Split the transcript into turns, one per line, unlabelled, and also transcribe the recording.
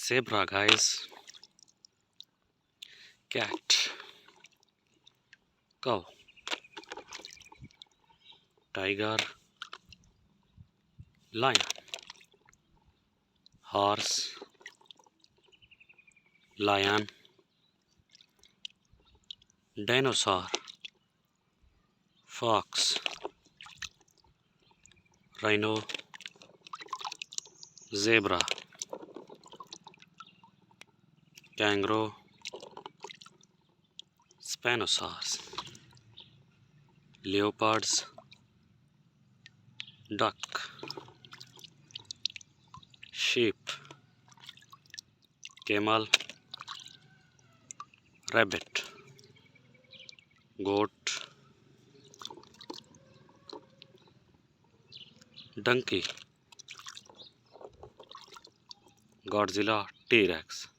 Zebra, guys. Cat. Cow. Tiger. Lion. Horse. Lion. Dinosaur. Fox. Rhino. Zebra. Kangaroo. Spinosuars. Leopards. Duck. Sheep. Camel. Rabbit. Goat. Donkey. Godzilla. T-Rex.